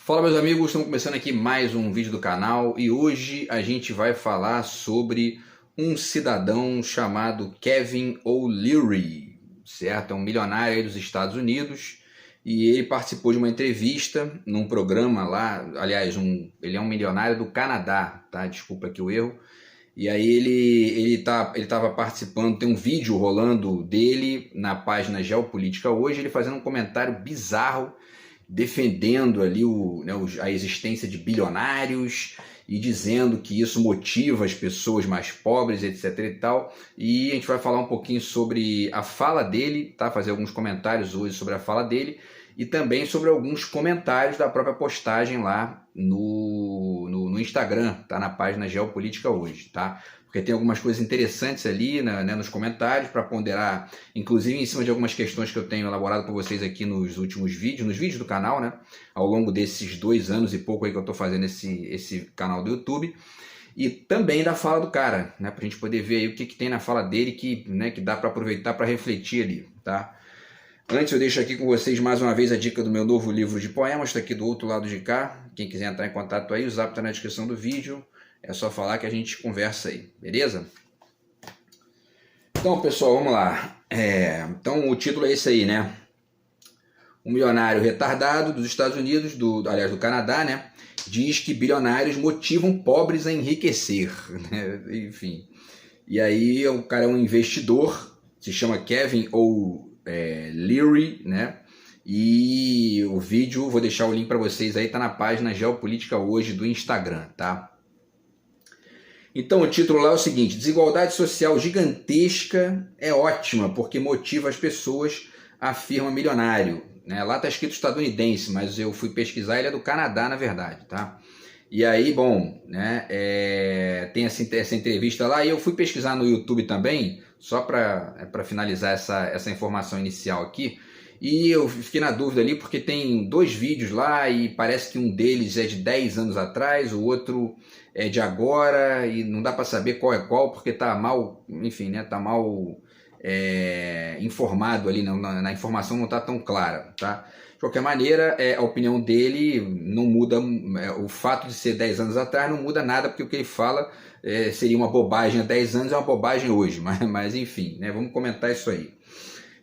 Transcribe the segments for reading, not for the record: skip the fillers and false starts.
Fala, meus amigos, estamos começando aqui mais um vídeo do canal e hoje a gente vai falar sobre um cidadão chamado Kevin O'Leary, certo? É um milionário aí dos Estados Unidos e ele participou de uma entrevista num programa lá, aliás, ele é um milionário do Canadá, tá? Desculpa aqui o erro. E aí ele estava participando, tem um vídeo rolando dele na página Geopolítica hoje, ele fazendo um comentário bizarro, defendendo ali a existência de bilionários e dizendo que isso motiva as pessoas mais pobres, etc e tal. E a gente vai falar um pouquinho sobre a fala dele, tá? Fazer alguns comentários hoje sobre a fala dele e também sobre alguns comentários da própria postagem lá no Instagram, tá? Na página Geopolítica hoje, tá? Porque tem algumas coisas interessantes ali, né, nos comentários para ponderar, inclusive em cima de algumas questões que eu tenho elaborado para vocês aqui nos últimos vídeos, nos vídeos do canal, né? Ao longo desses 2 anos e pouco aí que eu estou fazendo esse canal do YouTube. E também da fala do cara, né? Para a gente poder ver aí o que tem na fala dele que dá para aproveitar para refletir ali, tá? Antes eu deixo aqui com vocês mais uma vez a dica do meu novo livro de poemas, está aqui do outro lado de cá. Quem quiser entrar em contato aí, o zap está na descrição do vídeo. É só falar que a gente conversa aí, beleza? Então, pessoal, vamos lá. Então, o título é esse aí, né? Um milionário retardado dos Estados Unidos, aliás, do Canadá, né? Diz que bilionários motivam pobres a enriquecer, né? Enfim. E aí, o cara é um investidor, se chama Kevin O'Leary, né? E o vídeo, vou deixar o link para vocês aí, tá na página Geopolítica hoje do Instagram, tá? Então o título lá é o seguinte: desigualdade social gigantesca é ótima porque motiva as pessoas, afirma milionário, né? Lá tá escrito estadunidense, mas eu fui pesquisar, ele é do Canadá na verdade, tá? E aí, bom, né, tem essa entrevista lá e eu fui pesquisar no YouTube também, só para finalizar essa informação inicial aqui. E eu fiquei na dúvida ali porque tem 2 vídeos lá e parece que um deles é de 10 anos atrás, o outro é de agora e não dá para saber qual é qual porque tá mal, enfim, né, tá mal informado ali, na informação não tá tão clara, tá? De qualquer maneira, a opinião dele não muda, o fato de ser 10 anos atrás não muda nada porque o que ele fala seria uma bobagem há 10 anos, é uma bobagem hoje, mas enfim, né, vamos comentar isso aí.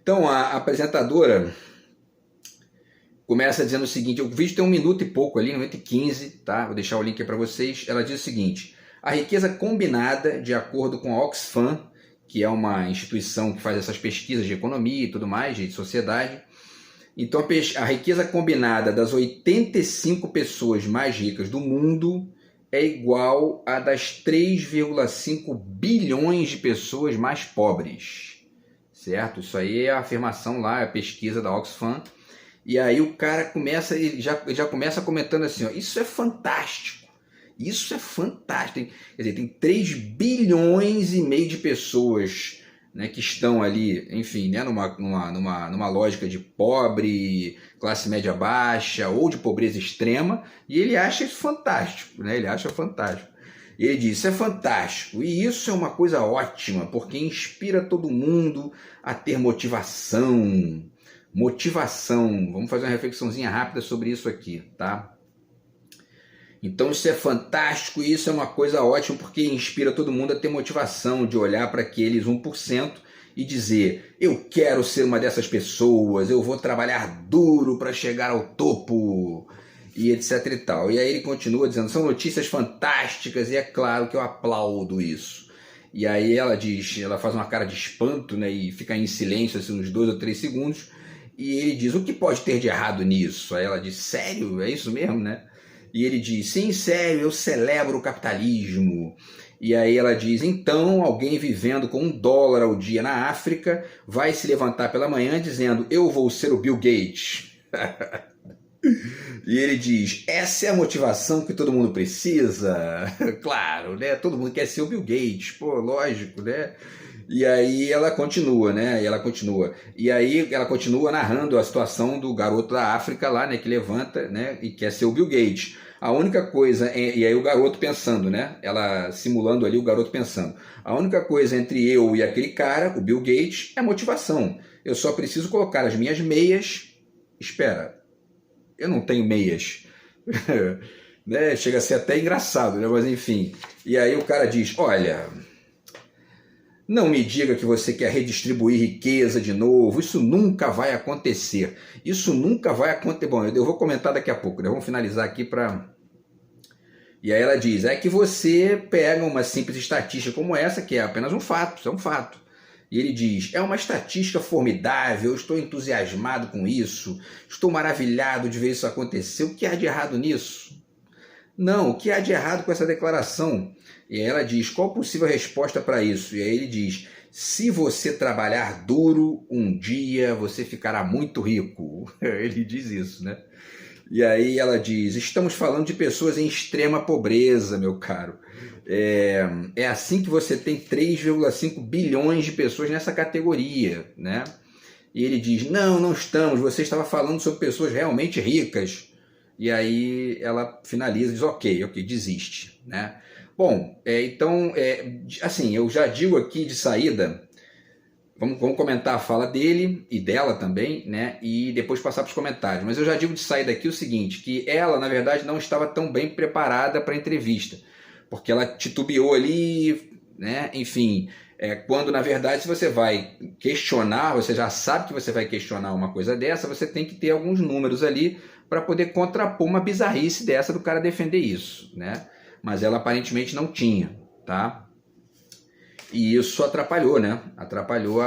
Então, a apresentadora começa dizendo o seguinte, o vídeo tem 1 minuto e pouco ali, 1 minuto e 15, tá? Vou deixar o link aí para vocês. Ela diz o seguinte: a riqueza combinada, de acordo com a Oxfam, que é uma instituição que faz essas pesquisas de economia e tudo mais, de sociedade. Então, a riqueza combinada das 85 pessoas mais ricas do mundo é igual à das 3,5 bilhões de pessoas mais pobres. Certo? Isso aí é a afirmação lá, a pesquisa da Oxfam. E aí o cara começa, ele já começa comentando assim, ó, isso é fantástico, isso é fantástico. Quer dizer, tem 3 bilhões e meio de pessoas, né, que estão ali, enfim, né, numa lógica de pobre, classe média baixa ou de pobreza extrema, e ele acha isso fantástico, né? Ele acha fantástico. E ele diz, isso é fantástico, e isso é uma coisa ótima, porque inspira todo mundo a ter motivação. Motivação, vamos fazer uma reflexãozinha rápida sobre isso aqui, tá? Então isso é fantástico e isso é uma coisa ótima, porque inspira todo mundo a ter motivação de olhar para aqueles 1% e dizer, eu quero ser uma dessas pessoas, eu vou trabalhar duro para chegar ao topo, e etc e tal. E aí ele continua dizendo, são notícias fantásticas e é claro que eu aplaudo isso. E aí ela diz, ela faz uma cara de espanto, né, e fica em silêncio assim, uns 2 ou 3 segundos, e ele diz, o que pode ter de errado nisso? Aí ela diz, sério? É isso mesmo, né? E ele diz, sim, sério, eu celebro o capitalismo. E aí ela diz, então alguém vivendo com $1 ao dia na África vai se levantar pela manhã dizendo, eu vou ser o Bill Gates. E ele diz, essa é a motivação que todo mundo precisa? Claro, né? Todo mundo quer ser o Bill Gates, pô, lógico, né? E aí ela continua, né? E aí ela continua narrando a situação do garoto da África lá, né? Que levanta, né? E quer ser o Bill Gates. A única coisa, e aí o garoto pensando, né? Ela simulando ali o garoto pensando. A única coisa entre eu e aquele cara, o Bill Gates, é motivação. Eu só preciso colocar as minhas meias. Espera, eu não tenho meias. Né? Chega a ser até engraçado, né? Mas enfim. E aí o cara diz, olha, não me diga que você quer redistribuir riqueza de novo, isso nunca vai acontecer. Isso nunca vai acontecer. Bom, eu vou comentar daqui a pouco, né? Vamos finalizar aqui para... E aí ela diz, é que você pega uma simples estatística como essa, que é apenas um fato, isso é um fato. E ele diz, é uma estatística formidável, eu estou entusiasmado com isso, estou maravilhado de ver isso acontecer, o que há de errado nisso? Não, o que há de errado com essa declaração? E aí ela diz, qual a possível resposta para isso? E aí ele diz, se você trabalhar duro, um dia você ficará muito rico. Ele diz isso, né? E aí ela diz, estamos falando de pessoas em extrema pobreza, meu caro. É assim que você tem 3,5 bilhões de pessoas nessa categoria, né? E ele diz, não, não estamos, você estava falando sobre pessoas realmente ricas. E aí ela finaliza e diz, ok, desiste, né? Bom, então, assim, eu já digo aqui de saída, vamos comentar a fala dele e dela também, né? E depois passar para os comentários. Mas eu já digo de saída aqui o seguinte, que ela, na verdade, não estava tão bem preparada para a entrevista, porque ela titubeou ali, né? Enfim, quando, na verdade, se você vai questionar, você já sabe que você vai questionar uma coisa dessa, você tem que ter alguns números ali para poder contrapor uma bizarrice dessa do cara defender isso, né? Mas ela aparentemente não tinha, tá? E isso atrapalhou, né? Atrapalhou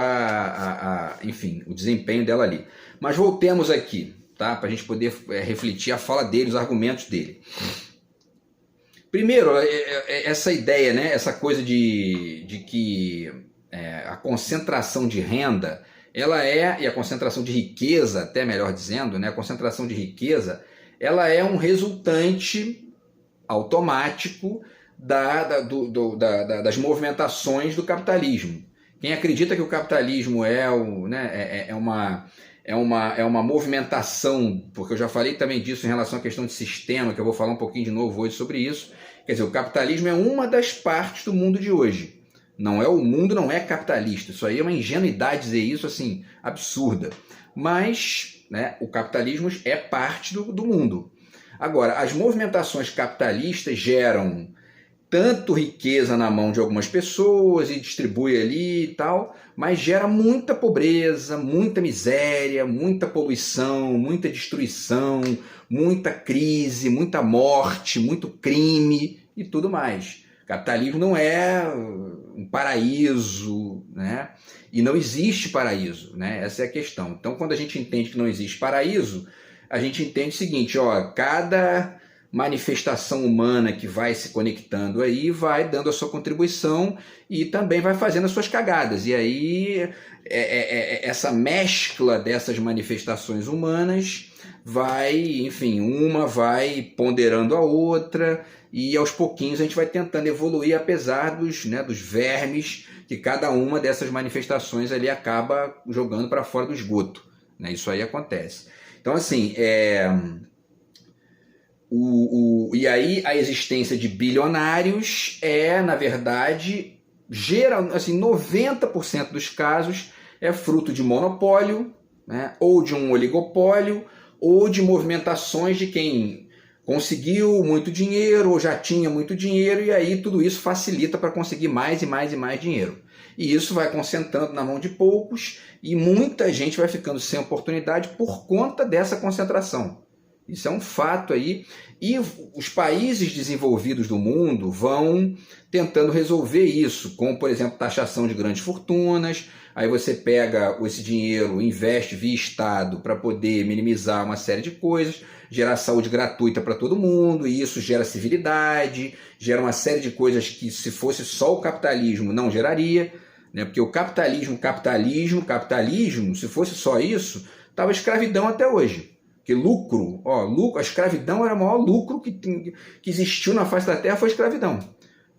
enfim, o desempenho dela ali. Mas voltemos aqui, tá? Para a gente poder refletir a fala dele, os argumentos dele. Primeiro, essa ideia, né? Essa coisa de que a concentração de renda, e a concentração de riqueza, até melhor dizendo, né? A concentração de riqueza, ela é um resultante automático das movimentações do capitalismo. Quem acredita que o capitalismo é uma movimentação, porque eu já falei também disso em relação à questão de sistema, que eu vou falar um pouquinho de novo hoje sobre isso. Quer dizer, o capitalismo é uma das partes do mundo de hoje. O mundo não é capitalista. Isso aí é uma ingenuidade dizer isso, assim, absurda. Mas, né, o capitalismo é parte do mundo. Agora, as movimentações capitalistas geram tanto riqueza na mão de algumas pessoas e distribui ali e tal, mas gera muita pobreza, muita miséria, muita poluição, muita destruição, muita crise, muita morte, muito crime e tudo mais. O capitalismo não é um paraíso, né? E não existe paraíso, né? Essa é a questão. Então, quando a gente entende que não existe paraíso, a gente entende o seguinte, cada manifestação humana que vai se conectando aí vai dando a sua contribuição e também vai fazendo as suas cagadas. E aí essa mescla dessas manifestações humanas vai, enfim, uma vai ponderando a outra e aos pouquinhos a gente vai tentando evoluir apesar dos vermes que cada uma dessas manifestações ali acaba jogando para fora do esgoto, né? Isso aí acontece. Então, assim, e aí a existência de bilionários na verdade, assim, 90% dos casos é fruto de monopólio, né, ou de um oligopólio, ou de movimentações de quem conseguiu muito dinheiro, ou já tinha muito dinheiro, e aí tudo isso facilita para conseguir mais e mais e mais dinheiro. E isso vai concentrando na mão de poucos, e muita gente vai ficando sem oportunidade por conta dessa concentração. Isso é um fato aí. E os países desenvolvidos do mundo vão tentando resolver isso, como, por exemplo, taxação de grandes fortunas. Aí você pega esse dinheiro, investe via Estado para poder minimizar uma série de coisas, gerar saúde gratuita para todo mundo, e isso gera civilidade, gera uma série de coisas que, se fosse só o capitalismo, não geraria, né? Porque o capitalismo, se fosse só isso, estava escravidão até hoje. Porque lucro, a escravidão era o maior lucro que existiu na face da Terra, foi a escravidão.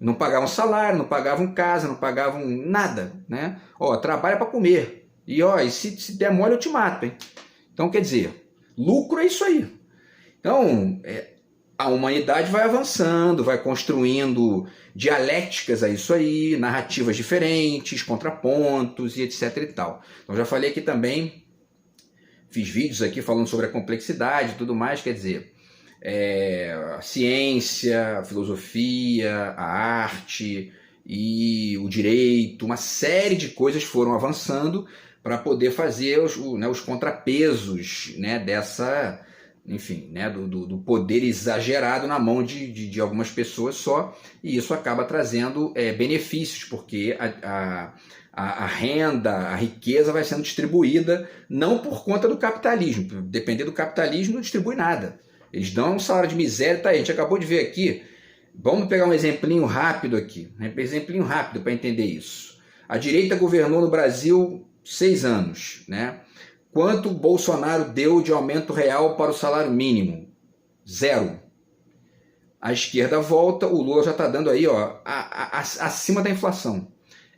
Não pagavam salário, não pagavam casa, não pagavam nada, né? Trabalha para comer. E se der mole eu te mato, hein? Então, quer dizer, lucro é isso aí. Então, a humanidade vai avançando, vai construindo dialéticas a isso aí, narrativas diferentes, contrapontos e etc e tal. Então, já falei aqui também, fiz vídeos aqui falando sobre a complexidade e tudo mais, quer dizer, a ciência, a filosofia, a arte e o direito, uma série de coisas foram avançando para poder fazer os contrapesos, né, dessa, enfim, né, do poder exagerado na mão de algumas pessoas só, e isso acaba trazendo benefícios, porque a renda, a riqueza vai sendo distribuída não por conta do capitalismo. Depender do capitalismo, não distribui nada. Eles dão um salário de miséria, tá aí. A gente acabou de ver aqui. Vamos pegar um exemplinho rápido aqui. Um exemplinho rápido para entender isso. A direita governou no Brasil 6 anos, né? Quanto Bolsonaro deu de aumento real para o salário mínimo? 0. A esquerda volta, o Lula já está dando aí, ó, acima da inflação.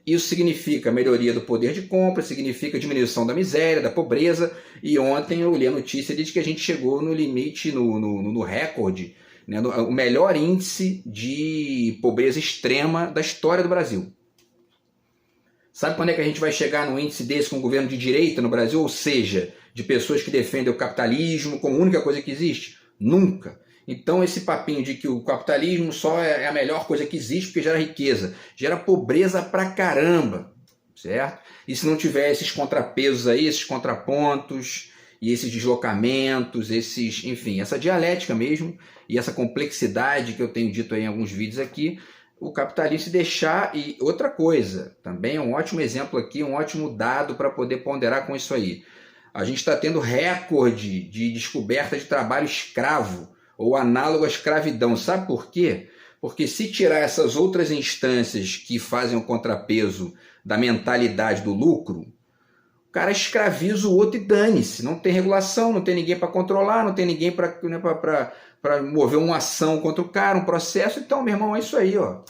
Isso significa melhoria do poder de compra, significa diminuição da miséria, da pobreza. E ontem eu li a notícia de que a gente chegou no limite, no recorde, né, o melhor índice de pobreza extrema da história do Brasil. Sabe quando é que a gente vai chegar no índice desse com um governo de direita no Brasil? Ou seja, de pessoas que defendem o capitalismo como única coisa que existe? Nunca. Então esse papinho de que o capitalismo só é a melhor coisa que existe porque gera riqueza, gera pobreza pra caramba, certo? E se não tiver esses contrapesos aí, esses contrapontos e esses deslocamentos, enfim, essa dialética mesmo e essa complexidade que eu tenho dito aí em alguns vídeos aqui, o capitalismo se deixar. E outra coisa, também é um ótimo exemplo aqui, um ótimo dado para poder ponderar com isso aí. A gente está tendo recorde de descoberta de trabalho escravo, ou análogo à escravidão. Sabe por quê? Porque se tirar essas outras instâncias que fazem o contrapeso da mentalidade do lucro, o cara escraviza o outro e dane-se. Não tem regulação, não tem ninguém para controlar, não tem ninguém para mover uma ação contra o cara, um processo. Então, meu irmão, é isso aí, ó.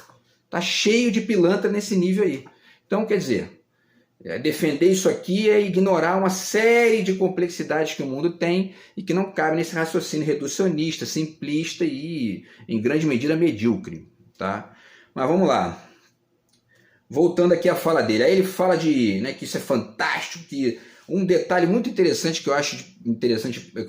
Tá cheio de pilantra nesse nível aí. Então, quer dizer, defender isso aqui é ignorar uma série de complexidades que o mundo tem e que não cabe nesse raciocínio reducionista, simplista e, em grande medida, medíocre. Tá? Mas vamos lá. Voltando aqui à fala dele. Aí ele fala que isso é fantástico, que um detalhe muito interessante que eu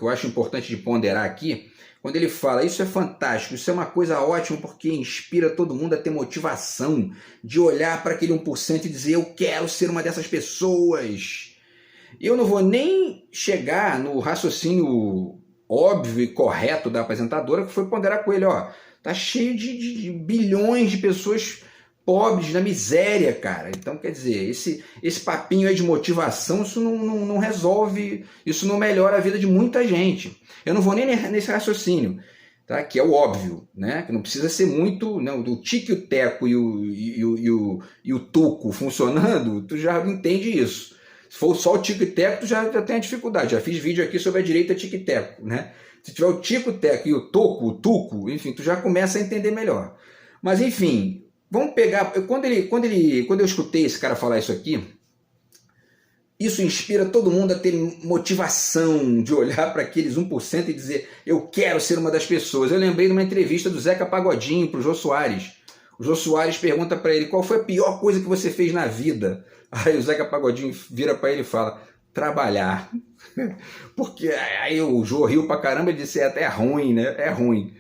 acho importante de ponderar aqui, quando ele fala, isso é fantástico, isso é uma coisa ótima porque inspira todo mundo a ter motivação de olhar para aquele 1% e dizer, eu quero ser uma dessas pessoas. Eu não vou nem chegar no raciocínio óbvio e correto da apresentadora, que foi ponderar com ele, ó, tá cheio de bilhões de pessoas pobres, na miséria, cara. Então, quer dizer, esse papinho aí de motivação, isso não resolve, isso não melhora a vida de muita gente. Eu não vou nem nesse raciocínio, tá? Que é o óbvio, né? Que não precisa ser muito, não, do tique, o teco e o tuco funcionando, tu já entende isso. Se for só o tique e teco, tu já tem a dificuldade. Já fiz vídeo aqui sobre a direita tique e teco, né? Se tiver o tico, o teco e o toco, o tuco, enfim, tu já começa a entender melhor. Mas, enfim, vamos pegar... Quando eu escutei esse cara falar isso aqui, isso inspira todo mundo a ter motivação de olhar para aqueles 1% e dizer, eu quero ser uma das pessoas. Eu lembrei de uma entrevista do Zeca Pagodinho para o Jô Soares. O Jô Soares pergunta para ele, qual foi a pior coisa que você fez na vida? Aí o Zeca Pagodinho vira para ele e fala, trabalhar. Porque aí o Jô riu pra caramba e disse, até ruim, né? É ruim.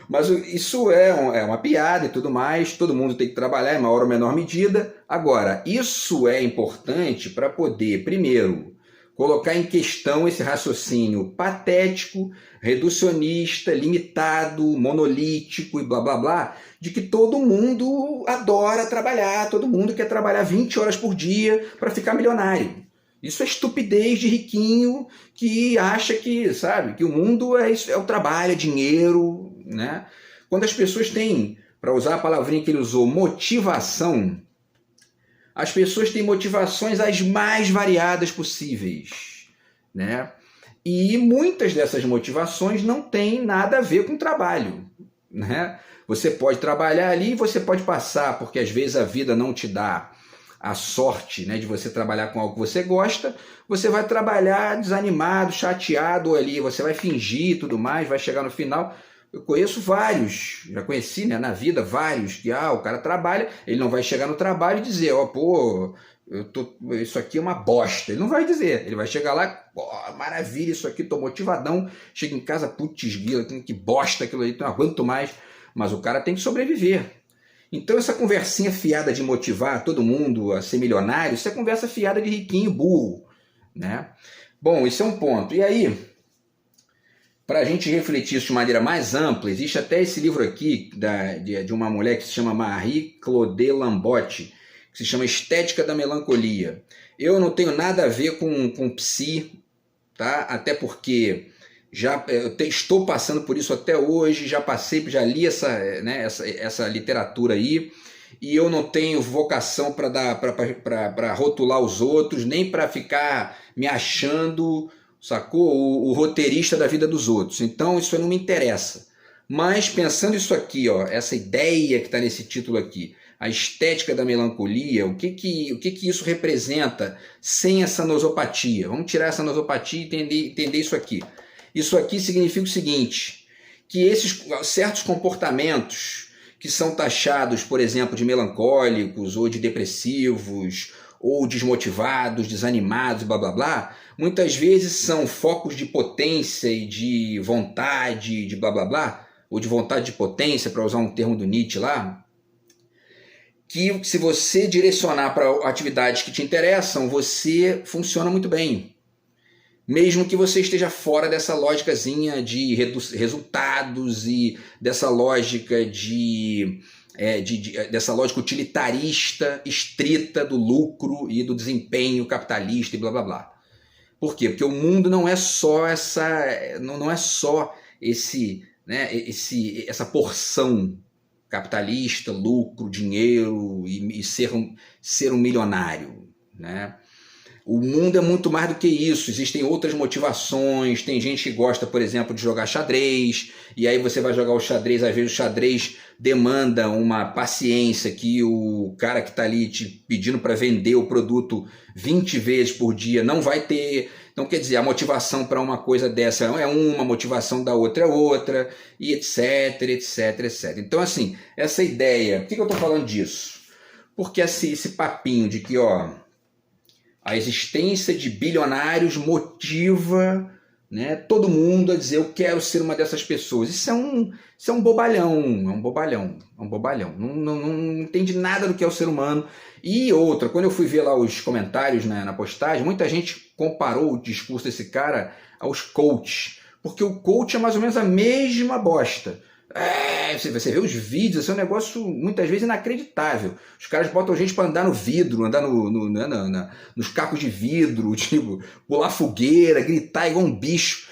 Mas isso é uma piada e tudo mais, todo mundo tem que trabalhar em maior ou menor medida. Agora, isso é importante para poder, primeiro, colocar em questão esse raciocínio patético, reducionista, limitado, monolítico e blá blá blá, de que todo mundo adora trabalhar, todo mundo quer trabalhar 20 horas por dia para ficar milionário. Isso é estupidez de riquinho que acha que, sabe, que o mundo é o trabalho, é dinheiro, né? Quando as pessoas têm, para usar a palavrinha que ele usou, motivação, as pessoas têm motivações as mais variadas possíveis, né? E muitas dessas motivações não têm nada a ver com trabalho, né? Você pode trabalhar ali e você pode passar, porque às vezes a vida não te dá a sorte, né, de você trabalhar com algo que você gosta, você vai trabalhar desanimado, chateado ali, você vai fingir e tudo mais, vai chegar no final. Eu conheço vários, já conheci, né, na vida vários, que o cara trabalha, ele não vai chegar no trabalho e dizer, pô, isso aqui é uma bosta. Ele não vai dizer, ele vai chegar lá, pô, maravilha, isso aqui, tô motivadão, chega em casa, putz grila, que bosta aquilo aí, não aguento mais. Mas o cara tem que sobreviver. Então essa conversinha fiada de motivar todo mundo a ser milionário, isso é conversa fiada de riquinho burro, né? Bom, isso é um ponto. E aí, para a gente refletir isso de maneira mais ampla, existe até esse livro aqui de uma mulher que se chama Marie-Claude Lambotte, que se chama Estética da Melancolia. Eu não tenho nada a ver com psi, tá? Até porque estou passando por isso até hoje, já li essa literatura aí, e eu não tenho vocação para rotular os outros, nem para ficar me achando, sacou? O roteirista da vida dos outros. Então isso não me interessa. Mas pensando isso aqui, ó, essa ideia que está nesse título aqui, a estética da melancolia, o que isso representa sem essa nosopatia? Vamos tirar essa nosopatia e entender isso aqui. Isso aqui significa o seguinte, que esses certos comportamentos que são taxados, por exemplo, de melancólicos ou de depressivos ou desmotivados, desanimados, blá blá blá, muitas vezes são focos de potência e de vontade, de blá blá blá, ou de vontade de potência, para usar um termo do Nietzsche lá, que se você direcionar para atividades que te interessam, você funciona muito bem. Mesmo que você esteja fora dessa lógicazinha de resultados e dessa lógica dessa lógica utilitarista, estrita do lucro e do desempenho capitalista e blá blá blá. Por quê? Porque o mundo não é só essa porção capitalista, lucro, dinheiro e ser um milionário, né? O mundo é muito mais do que isso, existem outras motivações, tem gente que gosta, por exemplo, de jogar xadrez, e aí você vai jogar o xadrez, às vezes o xadrez demanda uma paciência que o cara que está ali te pedindo para vender o produto 20 vezes por dia não vai ter. Então, quer dizer, a motivação para uma coisa dessa é uma, a motivação da outra é outra, e etc, etc, etc. Então, assim, essa ideia, por que eu estou falando disso? Porque esse papinho de que, ó, a existência de bilionários motiva, né, todo mundo a dizer eu quero ser uma dessas pessoas. Isso é um bobalhão, Não entende nada do que é o ser humano. E outra, quando eu fui ver lá os comentários na postagem, muita gente comparou o discurso desse cara aos coaches, porque o coach é mais ou menos a mesma bosta. Você vê os vídeos, esse é um negócio muitas vezes inacreditável. Os caras botam gente para andar no vidro, andar nos cacos de vidro, tipo, pular fogueira, gritar igual um bicho.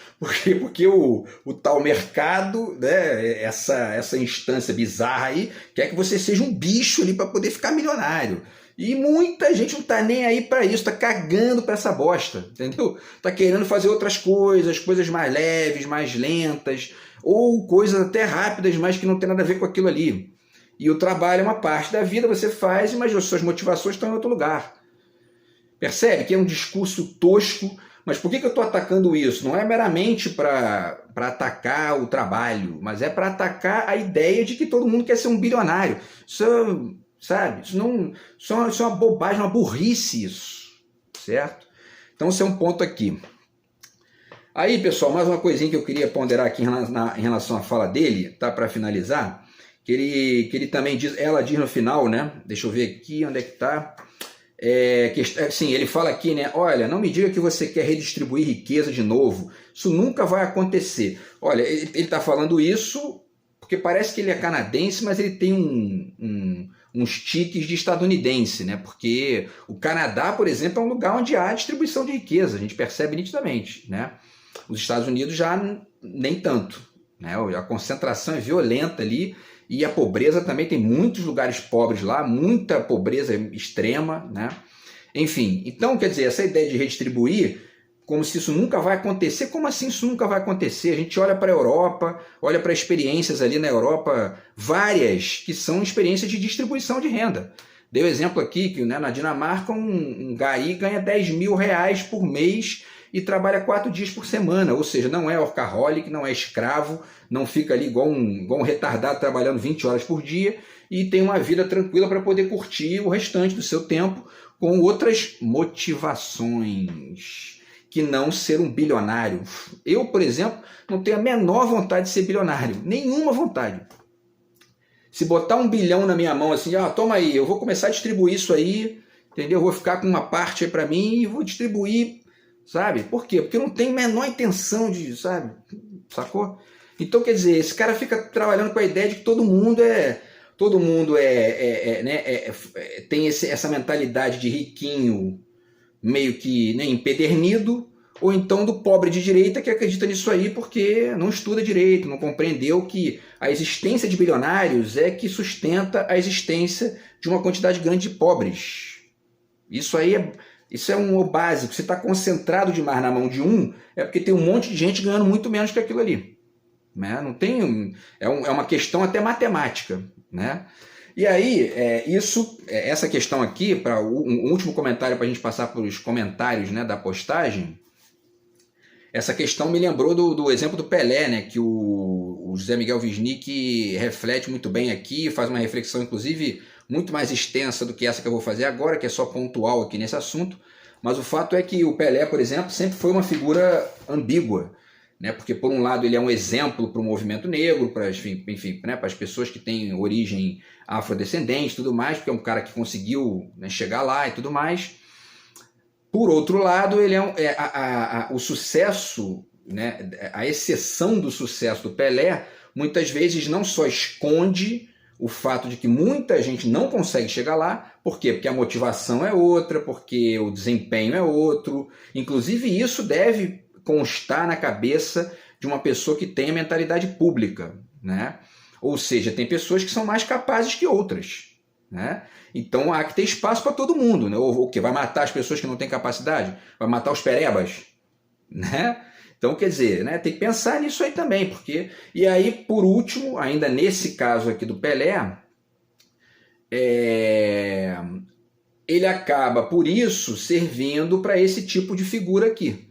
Porque o tal mercado, né, essa instância bizarra aí, quer que você seja um bicho ali para poder ficar milionário. E muita gente não tá nem aí para isso, tá cagando para essa bosta, entendeu? Tá querendo fazer outras coisas mais leves, mais lentas, ou coisas até rápidas, mas que não tem nada a ver com aquilo ali. E o trabalho é uma parte da vida, você faz, mas as suas motivações estão em outro lugar. Percebe que é um discurso tosco, mas por que eu estou atacando isso? Não é meramente para atacar o trabalho, mas é para atacar a ideia de que todo mundo quer ser um bilionário. Isso, sabe? Isso é uma bobagem, uma burrice isso, certo? Então esse é um ponto aqui. Aí, pessoal, mais uma coisinha que eu queria ponderar aqui em relação à fala dele, tá? Para finalizar, que ele também diz, ela diz no final, né? Deixa eu ver aqui onde é que tá. Sim, ele fala aqui, né? Olha, não me diga que você quer redistribuir riqueza de novo. Isso nunca vai acontecer. Olha, ele está falando isso porque parece que ele é canadense, mas ele tem uns tiques de estadunidense, né? Porque o Canadá, por exemplo, é um lugar onde há distribuição de riqueza, a gente percebe nitidamente, né? Os Estados Unidos já nem tanto, né? A concentração é violenta ali e a pobreza também, tem muitos lugares pobres lá, muita pobreza extrema, né? Enfim, então, quer dizer, essa ideia de redistribuir como se isso nunca vai acontecer, como assim isso nunca vai acontecer? A gente olha para a Europa, olha para experiências ali na Europa, várias que são experiências de distribuição de renda. Dei o exemplo aqui que, né, na Dinamarca um gari ganha 10 mil reais por mês e trabalha 4 dias por semana, ou seja, não é workaholic, não é escravo, não fica ali igual um retardado trabalhando 20 horas por dia e tem uma vida tranquila para poder curtir o restante do seu tempo com outras motivações que não ser um bilionário. Eu, por exemplo, não tenho a menor vontade de ser bilionário, nenhuma vontade. Se botar 1 bilhão na minha mão assim, toma aí, eu vou começar a distribuir isso aí, entendeu? Eu vou ficar com uma parte aí para mim e vou distribuir, sabe? Por quê? Porque eu não tenho a menor intenção de, sabe? Sacou? Então, quer dizer, esse cara fica trabalhando com a ideia de que todo mundo tem essa mentalidade de riquinho meio que, né, empedernido, ou então do pobre de direita que acredita nisso aí porque não estuda direito, não compreendeu que a existência de bilionários é que sustenta a existência de uma quantidade grande de pobres. Isso é o básico. Se está concentrado demais na mão de um, é porque tem um monte de gente ganhando muito menos que aquilo ali. Né? Não tem, é uma questão até matemática. Né? E aí, essa questão aqui, para um último comentário para a gente passar para os comentários, né, da postagem, essa questão me lembrou do exemplo do Pelé, né, que o José Miguel Wisnik reflete muito bem aqui, faz uma reflexão, inclusive, muito mais extensa do que essa que eu vou fazer agora, que é só pontual aqui nesse assunto, mas o fato é que o Pelé, por exemplo, sempre foi uma figura ambígua, né, porque, por um lado, ele é um exemplo para o movimento negro, para as pessoas que têm origem afrodescendente e tudo mais, porque é um cara que conseguiu, né, chegar lá e tudo mais. Por outro lado, ele o sucesso, né, a exceção do sucesso do Pelé, muitas vezes não só esconde o fato de que muita gente não consegue chegar lá. Por quê? Porque a motivação é outra, porque o desempenho é outro. Inclusive, isso deve constar na cabeça de uma pessoa que tem a mentalidade pública, né? Ou seja, tem pessoas que são mais capazes que outras, né? Então há que ter espaço para todo mundo, né? Ou o que vai matar as pessoas que não têm capacidade? Vai matar os perebas, né? Então, quer dizer, né, tem que pensar nisso aí também, porque... E aí, por último, ainda nesse caso aqui do Pelé, ele acaba, por isso, servindo para esse tipo de figura aqui.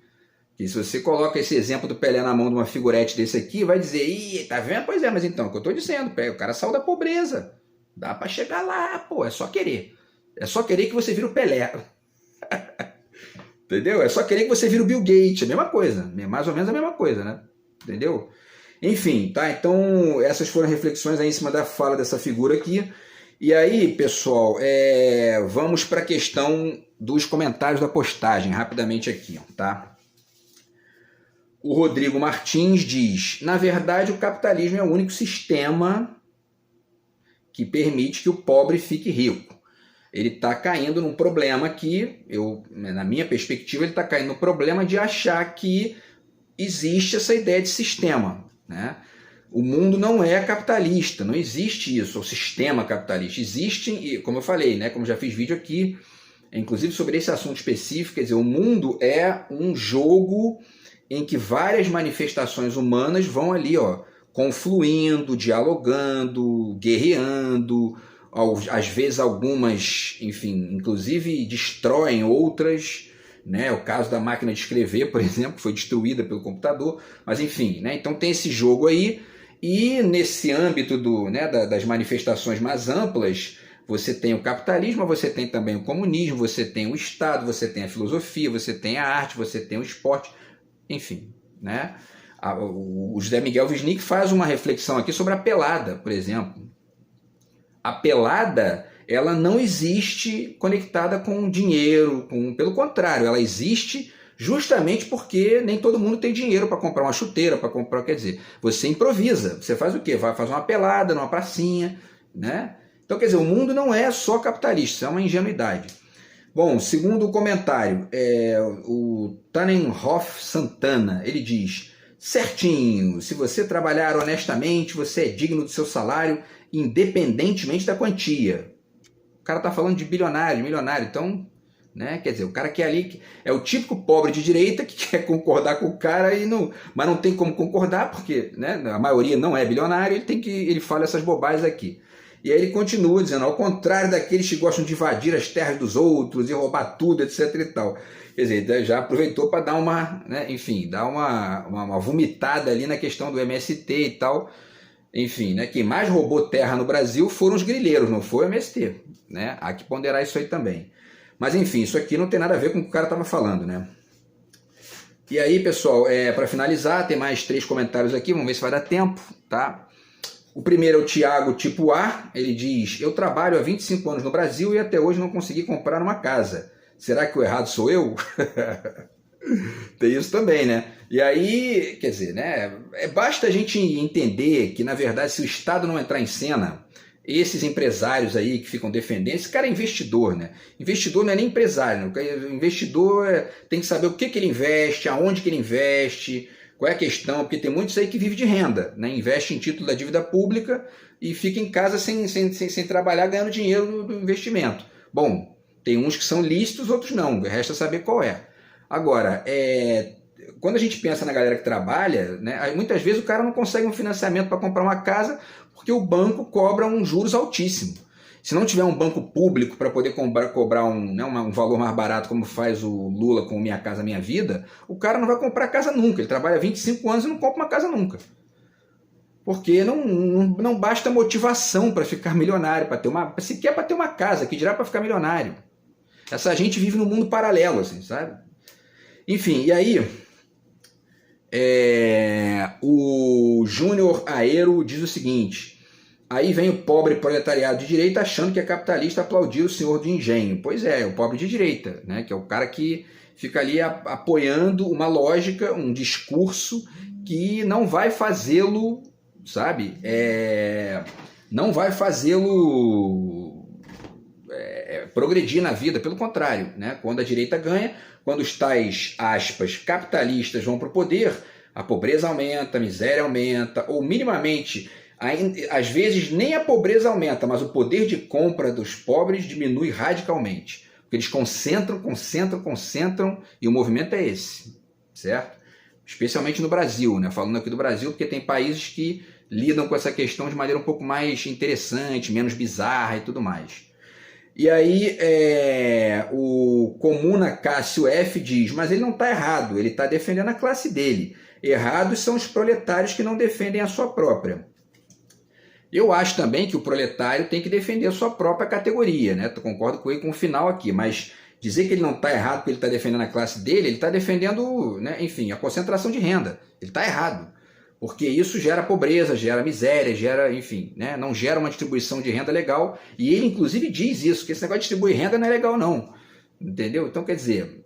E se você coloca esse exemplo do Pelé na mão de uma figurete desse aqui, vai dizer, ih, tá vendo? Pois é, mas então, o que eu tô dizendo, o cara saiu da pobreza. Dá para chegar lá, pô, é só querer. É só querer que você vira o Pelé. Entendeu? É só querer que você vira o Bill Gates, a mesma coisa. Mais ou menos a mesma coisa, né? Entendeu? Enfim, tá? Então, essas foram reflexões aí em cima da fala dessa figura aqui. E aí, pessoal, vamos para a questão dos comentários da postagem, rapidamente aqui, tá? O Rodrigo Martins diz, na verdade, o capitalismo é o único sistema que permite que o pobre fique rico. Ele está caindo num problema que, na minha perspectiva, ele está caindo no problema de achar que existe essa ideia de sistema, né? O mundo não é capitalista, não existe isso, o sistema capitalista. Existe, como eu falei, né, como já fiz vídeo aqui, inclusive sobre esse assunto específico, quer dizer, o mundo é um jogo em que várias manifestações humanas vão ali, confluindo, dialogando, guerreando, às vezes algumas, enfim, inclusive destroem outras, né? O caso da máquina de escrever, por exemplo, foi destruída pelo computador, mas enfim, né? Então tem esse jogo aí, e nesse âmbito das manifestações mais amplas, você tem o capitalismo, você tem também o comunismo, você tem o Estado, você tem a filosofia, você tem a arte, você tem o esporte, enfim, né? O José Miguel Wisnik faz uma reflexão aqui sobre a pelada, por exemplo. A pelada, ela não existe conectada com dinheiro, pelo contrário, ela existe justamente porque nem todo mundo tem dinheiro para comprar uma chuteira, para comprar, quer dizer, você improvisa, você faz o quê? Vai fazer uma pelada numa pracinha, né? Então, quer dizer, o mundo não é só capitalista, é uma ingenuidade. Bom, segundo o comentário, o Tannenhoff Santana, ele diz, certinho, se você trabalhar honestamente, você é digno do seu salário, independentemente da quantia. O cara está falando de bilionário, milionário, então, né, quer dizer, o cara que é ali, é o típico pobre de direita que quer concordar com o cara, mas não tem como concordar, porque, né, a maioria não é bilionário, ele fala essas bobagens aqui. E aí ele continua dizendo, ao contrário daqueles que gostam de invadir as terras dos outros e roubar tudo, etc e tal. Quer dizer, já aproveitou para dar uma, né, enfim, dar uma vomitada ali na questão do MST e tal. Enfim, né, quem mais roubou terra no Brasil foram os grileiros, não foi o MST. Né? Há que ponderar isso aí também. Mas enfim, isso aqui não tem nada a ver com o que o cara estava falando, né? E aí, pessoal, para finalizar, tem mais 3 comentários aqui, vamos ver se vai dar tempo, tá? O primeiro é o Thiago Tipo A, ele diz, eu trabalho há 25 anos no Brasil e até hoje não consegui comprar uma casa. Será que o errado sou eu? Tem isso também, né? E aí, quer dizer, né? Basta a gente entender que, na verdade, se o Estado não entrar em cena, esses empresários aí que ficam defendendo, esse cara é investidor, né? Investidor não é nem empresário, né? O investidor tem que saber o que ele investe, aonde que ele investe, qual é a questão, porque tem muitos aí que vivem de renda, né? Investe em título da dívida pública e fica em casa sem trabalhar, ganhando dinheiro do investimento. Bom, tem uns que são lícitos, outros não, resta saber qual é. Agora, quando a gente pensa na galera que trabalha, né, muitas vezes o cara não consegue um financiamento para comprar uma casa porque o banco cobra um juros altíssimo. Se não tiver um banco público para poder cobrar um valor mais barato, como faz o Lula com Minha Casa Minha Vida, o cara não vai comprar casa nunca. Ele trabalha 25 anos e não compra uma casa nunca. Porque não basta motivação para ficar milionário, sequer para ter uma casa, que dirá para ficar milionário. Essa gente vive num mundo paralelo, assim, sabe? Enfim, e aí... o Júnior Aero diz o seguinte, aí vem o pobre proletariado de direita achando que é capitalista aplaudir o senhor do engenho. Pois é, o pobre de direita, né, que é o cara que fica ali apoiando uma lógica, um discurso que não vai fazê-lo, sabe, não vai fazê-lo progredir na vida, pelo contrário, né, quando a direita ganha, quando os tais, aspas, capitalistas vão para o poder, a pobreza aumenta, a miséria aumenta, ou minimamente, às vezes nem a pobreza aumenta, mas o poder de compra dos pobres diminui radicalmente. Porque eles concentram, e o movimento é esse, certo? Especialmente no Brasil, né? Falando aqui do Brasil, porque tem países que lidam com essa questão de maneira um pouco mais interessante, menos bizarra e tudo mais. E aí o Comuna Cássio F diz, mas ele não está errado, ele está defendendo a classe dele. Errados são os proletários que não defendem a sua própria. Eu acho também que o proletário tem que defender a sua própria categoria, né? Eu concordo com ele com o final aqui, mas dizer que ele não está errado porque ele está defendendo a classe dele, ele está defendendo, né, enfim, a concentração de renda. Ele está errado. Porque isso gera pobreza, gera miséria, gera, enfim, né, não gera uma distribuição de renda legal. E ele, inclusive, diz isso, que esse negócio de distribuir renda não é legal, não. Entendeu? Então, quer dizer,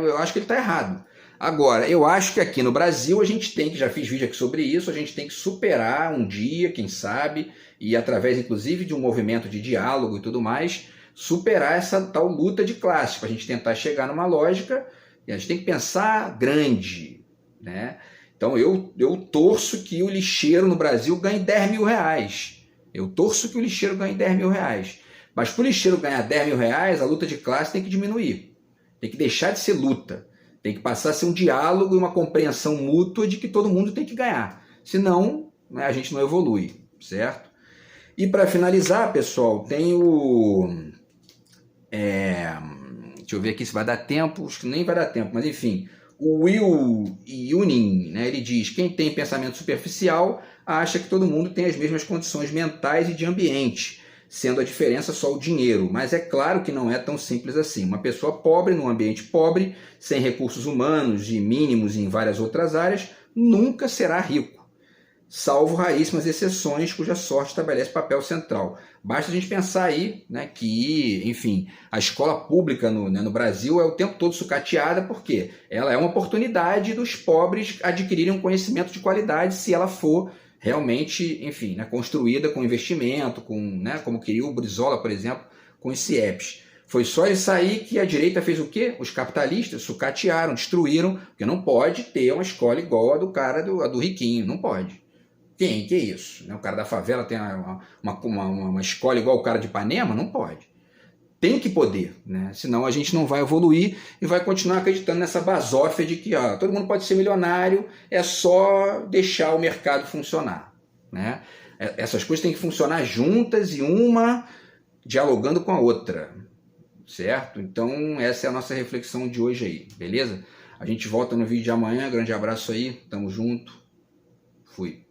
eu acho que ele está errado. Agora, eu acho que aqui no Brasil a gente tem que, já fiz vídeo aqui sobre isso, a gente tem que superar um dia, quem sabe, e através, inclusive, de um movimento de diálogo e tudo mais, superar essa tal luta de classes, para a gente tentar chegar numa lógica, e a gente tem que pensar grande, né? Então eu torço que o lixeiro no Brasil ganhe 10 mil reais. Eu torço que o lixeiro ganhe 10 mil reais. Mas para o lixeiro ganhar 10 mil reais, a luta de classe tem que diminuir. Tem que deixar de ser luta. Tem que passar a ser um diálogo e uma compreensão mútua de que todo mundo tem que ganhar. Senão, né, a gente não evolui, certo? E para finalizar, pessoal, tem o... deixa eu ver aqui se vai dar tempo. Acho que nem vai dar tempo, mas enfim... O Will Yunin, né, ele diz, quem tem pensamento superficial acha que todo mundo tem as mesmas condições mentais e de ambiente, sendo a diferença só o dinheiro. Mas é claro que não é tão simples assim. Uma pessoa pobre, num ambiente pobre, sem recursos humanos e mínimos em várias outras áreas, nunca será rico, salvo raríssimas exceções cuja sorte estabelece papel central. Basta a gente pensar aí, né, que, enfim, a escola pública no Brasil é o tempo todo sucateada, porque ela é uma oportunidade dos pobres adquirirem um conhecimento de qualidade se ela for realmente, enfim, né, construída com investimento, né, como queria o Brizola, por exemplo, com os CIEPs. Foi só ele sair que a direita fez o quê? Os capitalistas sucatearam, destruíram, porque não pode ter uma escola igual a do cara, a do riquinho, não pode. Quem? Que é isso? O cara da favela tem uma escola igual o cara de Ipanema? Não pode. Tem que poder, né? Senão a gente não vai evoluir e vai continuar acreditando nessa basófia de que todo mundo pode ser milionário, é só deixar o mercado funcionar, né? Essas coisas têm que funcionar juntas e uma dialogando com a outra, certo? Então essa é a nossa reflexão de hoje aí, beleza? A gente volta no vídeo de amanhã, grande abraço aí, tamo junto, fui.